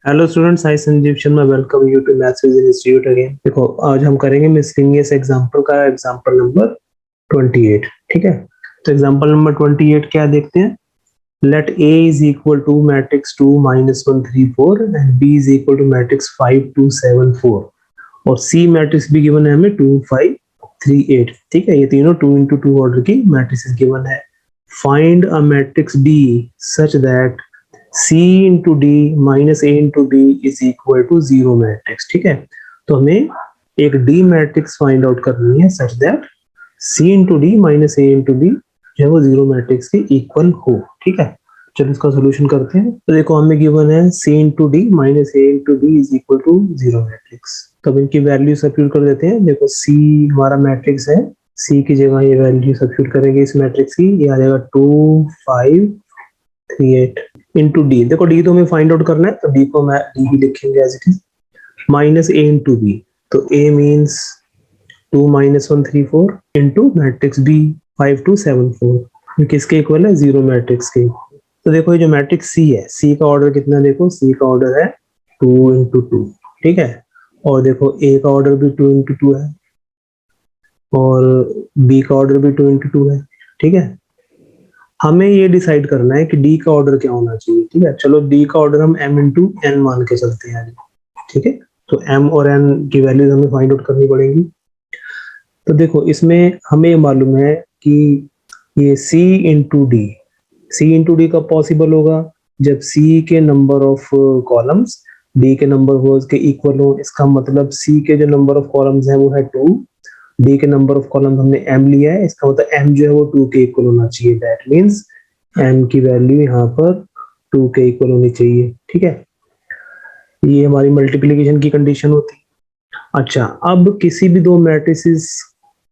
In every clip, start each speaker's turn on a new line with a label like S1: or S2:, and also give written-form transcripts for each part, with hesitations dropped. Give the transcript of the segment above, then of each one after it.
S1: Hello students, I Sanjeev Sharma welcome you to maths vision institute again. देखो आज हम करेंगे मिसलिनियस एग्जांपल का एग्जांपल नंबर 28। ठीक है, तो एग्जांपल नंबर 28 क्या देखते हैं। Let A is equal to matrix 2 minus 1 3 4 and B is equal to matrix 5 2 7 4 और सी मैट्रिक्स भी गिवन है हमें 2 5 3 8। ठीक है, ये तीनों 2 into 2 ऑर्डर की मैट्रिक्स गिवन है। Find a matrix D such that C into D minus A into B is equal to zero matrix. ठीक है, तो हमें एक डी मैट्रिक्स फाइंड आउट करनी है such that C into D minus A into B जो है वो जीरो मैट्रिक्स के इक्वल हो। ठीक है, चलो इसका सोल्यूशन करते हैं। तो देखो हमें गिवन है C into D minus A into B is equal to zero matrix. तो अब इनकी वैल्यू सब्स्टिट्यूट कर देते हैं। देखो C हमारा मैट्रिक्स है, C की जगह ये वैल्यू सब्स्टिट्यूट करेंगे इस मैट्रिक्स की, ये आ जाएगा 2 5 3 8 इंटू डी। देखो डी तो हमें फाइंड आउट करना है, तो डी को मैं डी ही लिखेंगे as it is minus A into b. तो a means 2 minus 1 3 4 into matrix b 5 2 7 4 किसके इक्वल है, जीरो मैट्रिक्स के। तो देखो ये जो मैट्रिक्स सी है, सी का ऑर्डर कितना, देखो सी का ऑर्डर है 2 इंटू 2। ठीक है, और देखो ए का ऑर्डर भी 2 इंटू 2 है और बी का ऑर्डर भी 2 इंटू 2 है। ठीक है, हमें ये डिसाइड करना है कि डी का ऑर्डर क्या होना चाहिए। ठीक है, चलो डी का ऑर्डर हम m इंटू एन मान के चलते हैं। ठीक है, तो m और n की वैल्यूज हमें फाइंड आउट करनी पड़ेगी। तो देखो इसमें हमें मालूम है कि ये c इंटू डी, सी इंटू डी कब पॉसिबल होगा, जब c के नंबर ऑफ कॉलम्स d के नंबर ऑफ रोज के इक्वल हो। इसका मतलब c के जो नंबर ऑफ कॉलम्स है वो है 2, डी के नंबर ऑफ कॉलम हमने m लिया है, इसका मतलब m जो है वो 2 के इक्वल होना चाहिए। दैट मींस m की वैल्यू यहाँ पर 2 के इक्वल होनी चाहिए। ठीक है, ये हमारी मल्टीप्लिकेशन की कंडीशन होती है। अच्छा, अब किसी भी दो मैट्रिसेस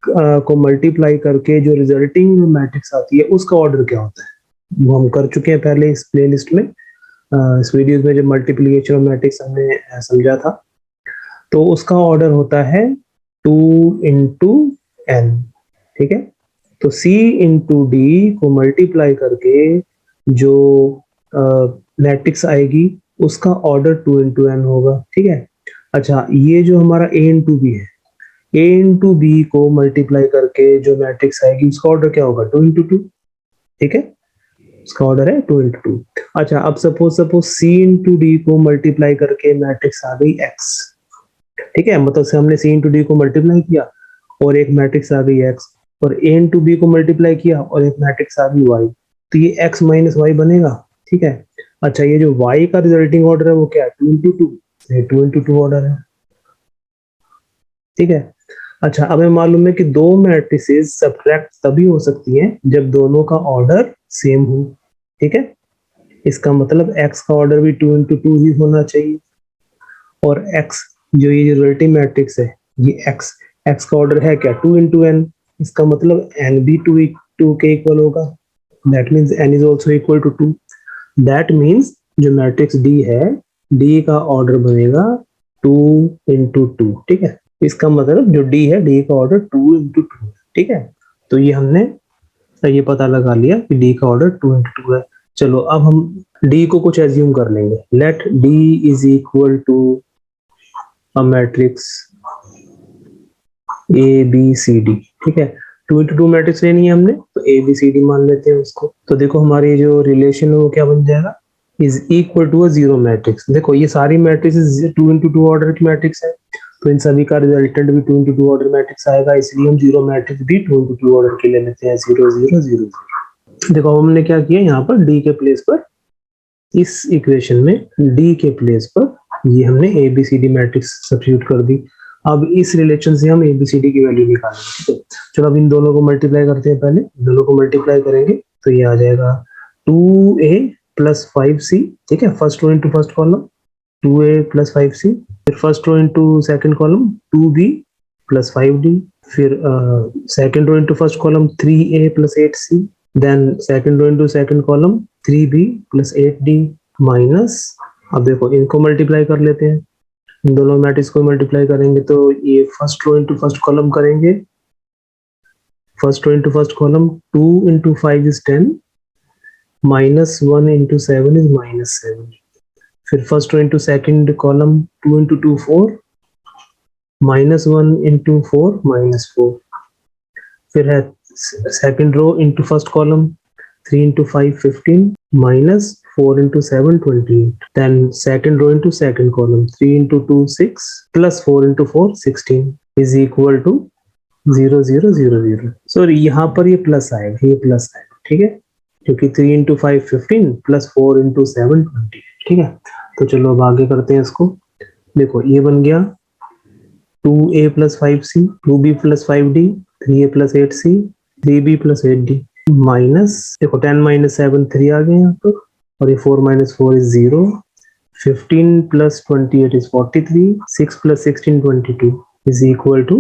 S1: को मल्टीप्लाई करके जो रिजल्टिंग मैट्रिक्स आती है उसका ऑर्डर क्या होता है, वो हम कर चुके हैं पहले इस प्लेलिस्ट में। इस वीडियो में जो मल्टीप्लिकेशन ऑफ मैट्रिक्स हमने समझा था, तो उसका ऑर्डर होता है 2 इंटू एन। ठीक है, तो C इंटू डी को मल्टीप्लाई करके जो मैट्रिक्स आएगी उसका ऑर्डर 2 इंटू एन होगा। ठीक है, अच्छा ये जो हमारा A इंटू बी है, A इंटू बी को मल्टीप्लाई करके जो मैट्रिक्स आएगी उसका ऑर्डर क्या होगा, 2 इंटू 2। ठीक है, उसका ऑर्डर है 2 इंटू 2। अच्छा, अब सपोज C इंटू डी को मल्टीप्लाई करके मैट्रिक्स आ गई X। ठीक है, मतलब से हमने C इंटू डी को मल्टीप्लाई किया और एक मैट्रिक्स आ गई X, और A इंटू बी को मल्टीप्लाई किया और एक मैट्रिक्स आ गई Y, तो ये X माइनस वाई बनेगा। ठीक है, अच्छा ये जो Y का रिजल्टिंग ऑर्डर है वो क्या है, 2 इंटू 2, ये 2 इंटू 2 ऑर्डर है। ठीक है, अच्छा अब हमें मालूम है कि दो मैट्रिसेस सब्ट्रैक्ट तभी हो सकती हैं जब दोनों का ऑर्डर सेम हो। ठीक है, इसका मतलब X का ऑर्डर भी 2 इंटू 2 ही होना चाहिए, और X जो ये रिजल्टिंग मैट्रिक्स है ये X का ऑर्डर है क्या, 2 इंटू एन, इसका मतलब n भी 2 के इक्वल होगा। That means n is also equal to 2। That means जो मैट्रिक्स D है, D का ऑर्डर बनेगा 2 इंटू 2। ठीक है, इसका मतलब जो D है, D का ऑर्डर 2 इंटू 2। ठीक है, तो ये हमने ये पता लगा लिया कि D का ऑर्डर 2 इंटू 2 है। चलो अब हम D को कुछ एज्यूम कर लेंगे। Let D is equal to a matrix A B C D. ठीक है, 2 इंटू 2 मैट्रिक्स लेनी है हमने, तो ए बी सी डी मान लेते हैं उसको। तो देखो हमारी जो रिलेशन है वो क्या बन जाएगा, is equal to a zero matrix. देखो ये सारी मैट्रिक्स 2 इंटू 2 ऑर्डर की मैट्रिक्स है, तो इन सभी का रिजल्टेंट भी 2 इंटू 2 ऑर्डर मैट्रिक्स आएगा, इसलिए हम जीरो मैट्रिक्स भी 2 इंटू 2 ऑर्डर के ले लेते हैं, 0 0 0 0। देखो अब हमने क्या किया, यहाँ पर डी के प्लेस पर, इस इक्वेशन में डी के प्लेस पर ये हमने A B C D matrix substitute कर दी। अब इस रिलेशन से हम एबीसीडी की वैल्यू निकालेंगे। ठीक है, चलो अब इन दोनों को मल्टीप्लाई करते हैं। पहले दोनों को मल्टीप्लाई करेंगे तो ये आ जाएगा 2a प्लस 5c। ठीक है, first row into first column 2a plus 5c, फिर first row into second column 2b plus 5d, फिर second row into first column 3a plus 8c, then second row into second column 3b plus 8d minus, अब देखो इनको multiply कर लेते हैं, इन दोनों matrix को मल्टीप्लाई करेंगे तो ये first row into first column करेंगे, first row into first column 2 into 5 is 10, minus 1 into 7 is minus 7, फिर first row into second column, 2 into 2 4, -1 into 4 -4। फिर है second row into first column, 3 into 5 15 minus 4 into 7 28। then second row into second column, 3 into 2 6 plus 4 into 4 16 is equal to 0 0 0 0। Sorry यहाँ पर ये plus आएगा, ये plus आएगा, ठीक है, क्योंकि 3 into 5 15 plus 4 into 7 20। ठीक है, तो चलो अब आगे करते हैं इसको। देखो ये बन गया 2a plus 5c, 2b plus 5d, 3a plus 8c, 3b plus 8d minus, देखो 10 minus 7 3 आ गए यहाँ पर, और ये 4 minus 4 is 0, 15 plus 28 is 43, 6 plus 16 22 is equal to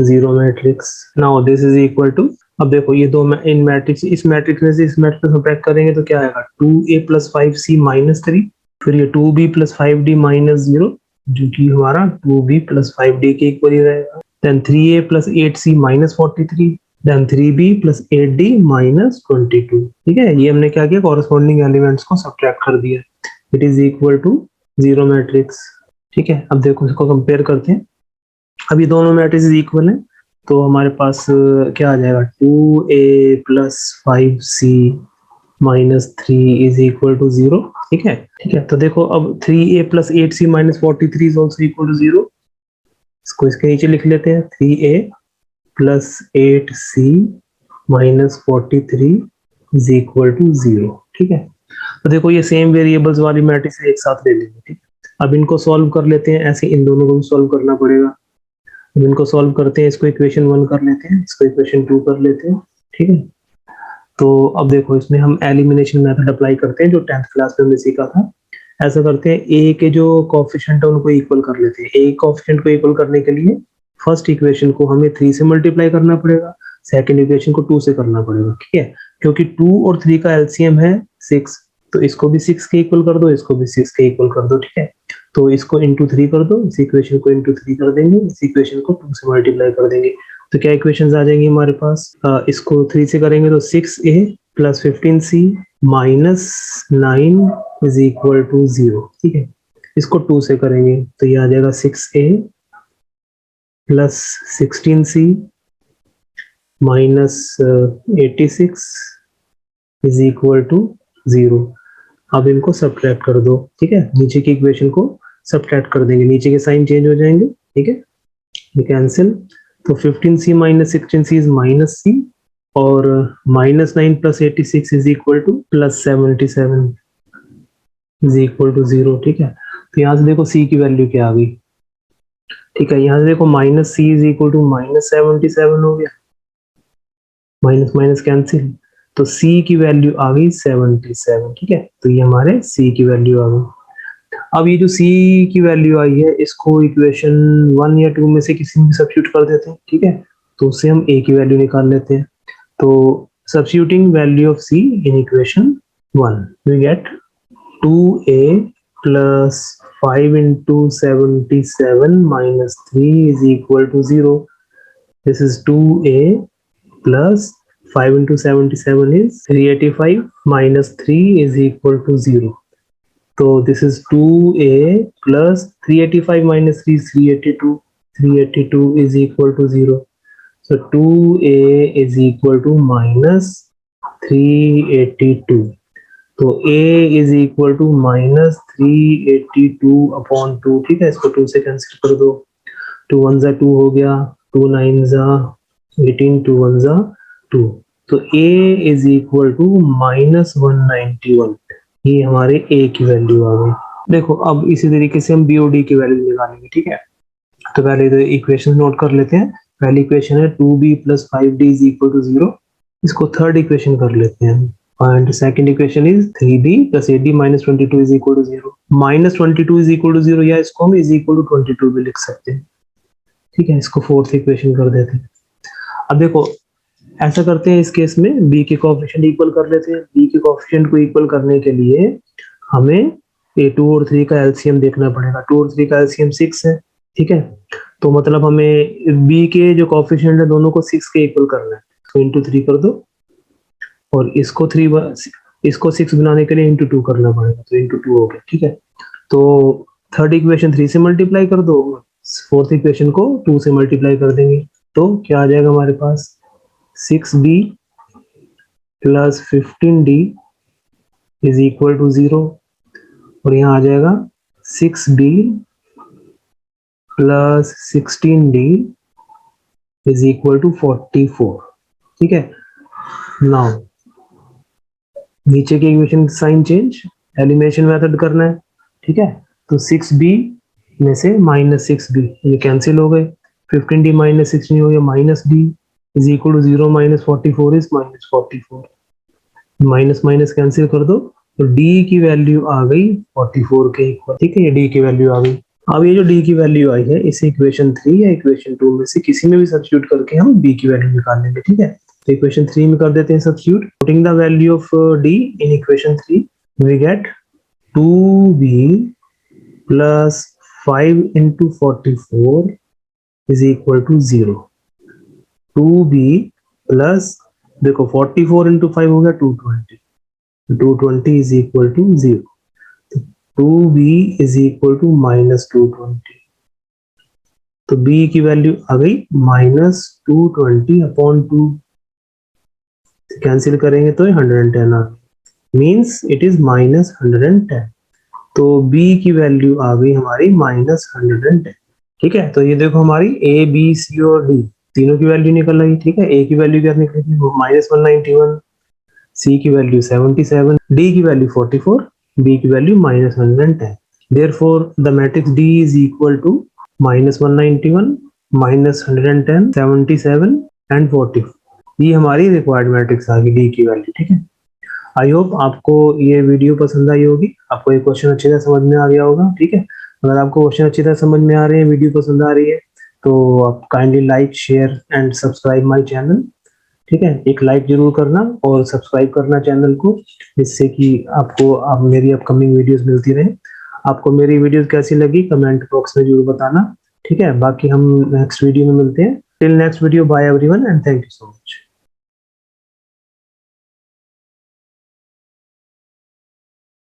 S1: 0 matrix. Now this is equal to, अब देखो ये दो इन मैट्रिक्स, इस मैट्रिक्स में से इस मैट्रिक्स में सबट्रैक्ट करेंगे तो क्या आएगा, 2a plus 5c minus 3, फिर ये 2b plus 5d minus 0, जो कि हमारा 2b plus 5d के इक्वल ही रहेगा। Then 3a plus 8c minus 43, then 3b plus 8d minus 22। ठीक है, ये हमने क्या किया, कॉरेस्पॉन्डिंग एलिमेंट्स को सब्ट्रैक्ट कर दिया, it is equal to 0 matrix. ठीक है, अब देखो इसको कंपेयर करते हैं। अब ये दोनों मैट्रिक्स इक्वल हैं, तो हमारे पास क्या आ जाएगा, 2a plus 5c minus 3 is equal to 0। ठीक है, तो देखो अब 3a plus 8c minus 43 is also equal to 0। इसको इसके नीचे लिख लेते हैं, 3a plus 8c minus 43 is equal to 0। ठीक है, तो देखो ये सेम वेरिएबल्स वाली मैट्रिक्स एक साथ ले लेंगे। ठीक, अब इनको सॉल्व कर लेते हैं, ऐसे इन दोनों को भी सॉल्व करना पड़ेगा। अब इनको सॉल्व करते हैं, इसको इक्वेशन 1 कर लेते हैं, इसको इक्वेशन 2 कर लेते हैं। ठीक है, तो अब देखो इसमें हम एलिमिनेशन मेथड अप्लाई करते हैं, जो 10th क्लास में हमने सीखा था। ऐसा करते हैं, ए के जो कोएफिशिएंट है उनको इक्वल कर लेते हैं। ए कोएफिशिएंट को इक्वल करने के लिए फर्स्ट इक्वेशन को हमें 3 से मल्टीप्लाई करना पड़ेगा, सेकंड इक्वेशन को 2 से करना पड़ेगा। ठीक है, क्योंकि 2 और 3 का एलसीएम है 6, तो इसको भी 6 के इक्वल कर दो, इसको भी 6 के इक्वल कर दो। ठीक है, तो इसको इंटू 3 कर दो, इस इक्वेशन को इंटू 3 कर देंगे, इस इक्वेशन को 2 से मल्टीप्लाई कर देंगे, तो क्या इक्वेशंस आ जाएंगी हमारे पास। इसको 3 से करेंगे तो 6a plus 15c minus 9 is equal to 0। ठीक है, इसको 2 से करेंगे तो ये आ जाएगा 6a plus 16c minus 86 is equal to 0। अब इनको सब्ट्रैक्ट कर दो। ठीक है, नीचे की इक्वेशन को सब्ट्रैक्ट कर देंगे, नीचे के साइन चेंज हो जाएंगे। ठीक है, ये कैंसिल, तो 15c minus 16c is minus c, और -9 plus 86 is equal to plus 77 is equal to 0। ठीक है, तो यहाँ से देखो c की वैल्यू क्या आ गई। ठीक है, यहाँ से देखो minus c is equal to -77 हो गया, माइनस माइनस कैंसिल, तो c की वैल्यू आ गई 77। ठीक है, तो ये हमारे c की वैल्यू आ गई। अब ये जो c की वैल्यू आई है, इसको इक्वेशन 1 या 2 में से किसी में सब्स्टिट्यूट कर देते हैं। ठीक है, तो उससे हम a की वैल्यू निकाल लेते हैं। तो substituting value of c in equation 1, we get 2a plus 5 into 77 minus 3 is equal to 0। This is 2a plus 5 into 77 is 385 minus 3 is equal to 0। So this is 2a plus 385 minus 3 is 382, 382 is equal to 0। So 2a is equal to minus 382। तो a is equal to minus 382 upon 2। ठीक है, इसको 2 से cancel कर दो, 2 1 जा 2 हो गया, 2 9 जा 18, 2 1 जा 2, तो a is equal to minus 191। ये हमारे a की वैल्यू आ गई। देखो अब इसी तरीके से हम b और d की वैल्यू निकालेंगे। ठीक है, तो पहले तो इक्वेशन नोट कर लेते हैं। पहली इक्वेशन है 2b plus 5d is equal to 0। इसको थर्ड इक्वेशन कर लेते हैं, and second equation is 3b plus 8d minus 22 is equal to 0। minus 22 is equal to 0, या इसको हम is equal to 22 भी लिख सकते हैं। ठीक है, इसको फोर्थ इक्वेशन कर देते हैं। अब देखो ऐसा करते हैं, इस केस में b के कोएफिशिएंट इक्वल कर लेते हैं। b के कोएफिशिएंट को इक्वल करने के लिए हमें a 2 और 3 का एलसीएम देखना पड़ेगा। 2 और 3 का एलसीएम 6 है। ठीक है, तो मतलब हमें b के जो कोएफिशिएंट है दोनों को 6 के इक्वल करना है, तो इंटू 3 कर दो, और इसको 6 बनाने के लिए इंटू 2 करना पड़ेगा, तो इंटू 2 हो गया। ठीक है, तो थर्ड इक्वेशन 3 से मल्टीप्लाई कर दो, फोर्थ इक्वेशन को 2 से मल्टीप्लाई कर देंगे, तो क्या आ जाएगा हमारे पास 6b plus 15d is equal to 0, और यहाँ आ जाएगा 6b plus 16d is equal to 44। ठीक है, नाउ नीचे के equation sign change, elimination method करना है। ठीक है, तो 6b में से -6b ये कैंसिल हो गए, 15d माइनस 16 हो गया minus d is equal to 0 minus 44 is -44, minus minus cancel कर दो, तो d की वैल्यू आ गई 44 के इक्वल। ठीक है, ये d की वैल्यू आ गई। अब ये जो d की वैल्यू आई है इसे इक्वेशन 3 या इक्वेशन 2 में से किसी में भी सब्स्टिट्यूट करके हम b की वैल्यू निकाल लेंगे। ठीक है, तो इक्वेशन 3 में कर देते हैं substitute, putting the value of d in equation 3 we get 2b plus 5 into 44 is equal to 0। 2b plus देखो 44 into 5 हो गया 220, 220 is equal to 0, 2b is equal to minus 220, तो b की वैल्यू आ गई -220 अपॉन 2, कैंसिल करेंगे तो 110 आ गई, means it is -110, तो b की वैल्यू आ गई हमारी -110। ठीक है, तो ये देखो हमारी a b c और d तीनों की वैल्यू निकल आई। ठीक है, a की वैल्यू क्या निकली थी -191, c की वैल्यू 77, d की वैल्यू 44, b की value -110। Therefore the matrix d is equal to -191, -110, 77 and 44। ये हमारी रिक्वायर्ड मैट्रिक्स आ गई d की वैल्यू। ठीक है, आई होप आपको ये वीडियो पसंद आई होगी, आपको ये क्वेश्चन अच्छी तरह समझ में आ गया होगा। ठीक है, अगर आपको क्वेश्चन अच्छी तरह समझ में आ रहे हैं, वीडियो पसंद आ रही है, तो आप kindly like share and subscribe my channel. ठीक है, एक लाइक जरूर करना और सब्सक्राइब करना चैनल को, जिससे कि आपको मेरी अपकमिंग वीडियोस मिलती रहे। आपको मेरी वीडियोस कैसी लगी कमेंट बॉक्स में जरूर बताना। ठीक है, बाकी हम नेक्स्ट वीडियो में मिलते हैं। Till next video, bye everyone and thank you so much.